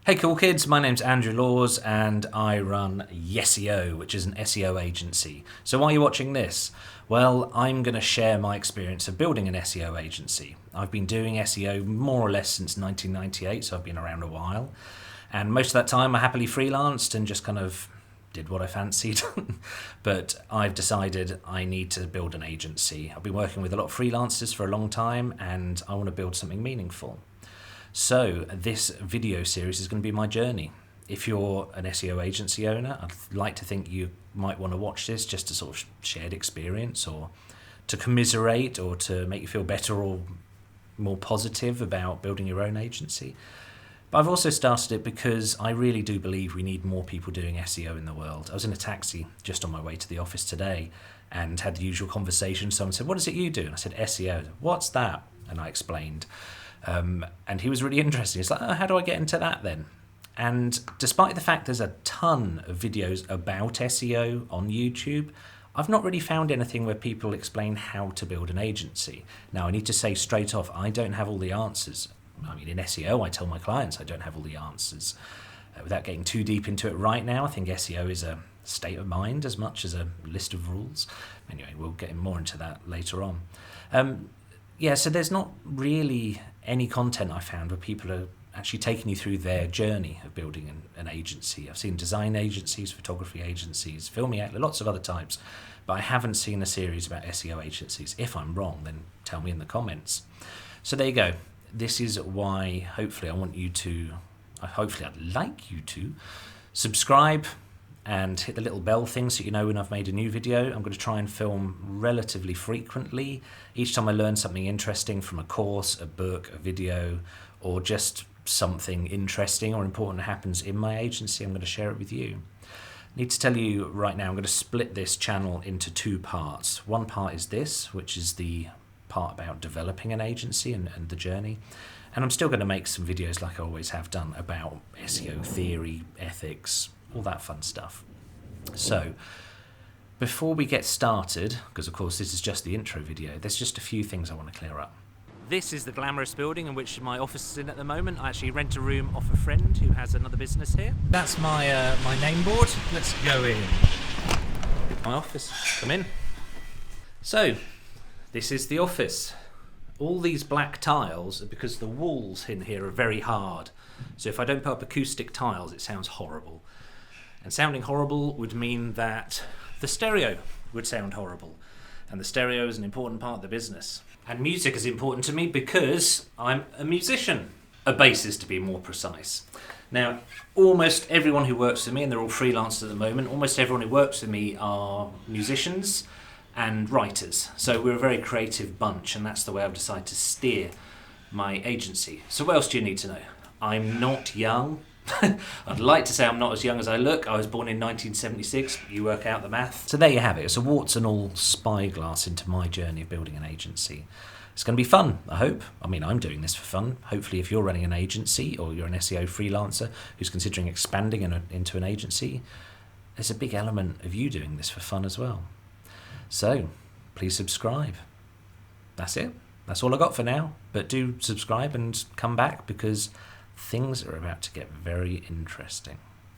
Hey cool kids, my name's Andrew Laws and I run SEO, which is an SEO agency. So why are you watching this? Well, I'm going to share my experience of building an SEO agency. I've been doing SEO more or less since 1998, so I've been around a while. And most of that time I happily freelanced and just kind of did what I fancied. But I've decided I need to build an agency. I've been working with a lot of freelancers for a long time and I want to build something meaningful. So this video series is going to be my journey. If you're an SEO agency owner, I'd like to think you might want to watch this just to sort of shared experience or to commiserate or to make you feel better or more positive about building your own agency. But I've also started it because I really do believe we need more people doing SEO in the world. I was in a taxi just on my way to the office today and had the usual conversation. Someone said, "What is it you do?" And I said, "SEO. What's that?" And I explained. And he was really interested. He's like, "Oh, how do I get into that then?" And despite the fact there's a ton of videos about SEO on YouTube, I've not really found anything where people explain how to build an agency. Now, I need to say straight off, I don't have all the answers. I mean, in SEO, I tell my clients I don't have all the answers. Without getting too deep into it right now, I think SEO is a state of mind as much as a list of rules. Anyway, we'll get more into that later on. So there's not really any content I found where people are actually taking you through their journey of building an agency. I've seen design agencies, photography agencies, filming, lots of other types, but I haven't seen a series about SEO agencies. If I'm wrong, then tell me in the comments. So there you go. This is why hopefully I'd like you to subscribe and hit the little bell thing so you know when I've made a new video. I'm going to try and film relatively frequently. Each time I learn something interesting from a course, a book, a video, or just something interesting or important that happens in my agency, I'm going to share it with you. I need to tell you right now, I'm going to split this channel into two parts. One part is this, which is the part about developing an agency and the journey. And I'm still going to make some videos like I always have done about SEO theory, ethics, all that fun stuff. So before we get started, because of course this is just the intro video, there's just a few things I want to clear up. This is the glamorous building in which my office is in at the moment. I actually rent a room off a friend who has another business here. That's my my name board. Let's go in. My office. Come in. So this is the office. All these black tiles are because the walls in here are very hard. So if I don't put up acoustic tiles, it sounds horrible. And sounding horrible would mean that the stereo would sound horrible. And the stereo is an important part of the business. And music is important to me because I'm a musician. A bassist, to be more precise. Now, almost everyone who works with me, and they're all freelancers at the moment, almost everyone who works with me are musicians and writers. So we're a very creative bunch, and that's the way I've decided to steer my agency. So what else do you need to know? I'm not young. I'd like to say I'm not as young as I look. I was born in 1976. You work out the math. So there you have it. It's a warts and all spyglass into my journey of building an agency. It's going to be fun, I hope. I mean, I'm doing this for fun. Hopefully, if you're running an agency or you're an SEO freelancer who's considering expanding into an agency, there's a big element of you doing this for fun as well. So please subscribe. That's it. That's all I got for now. But do subscribe and come back because things are about to get very interesting.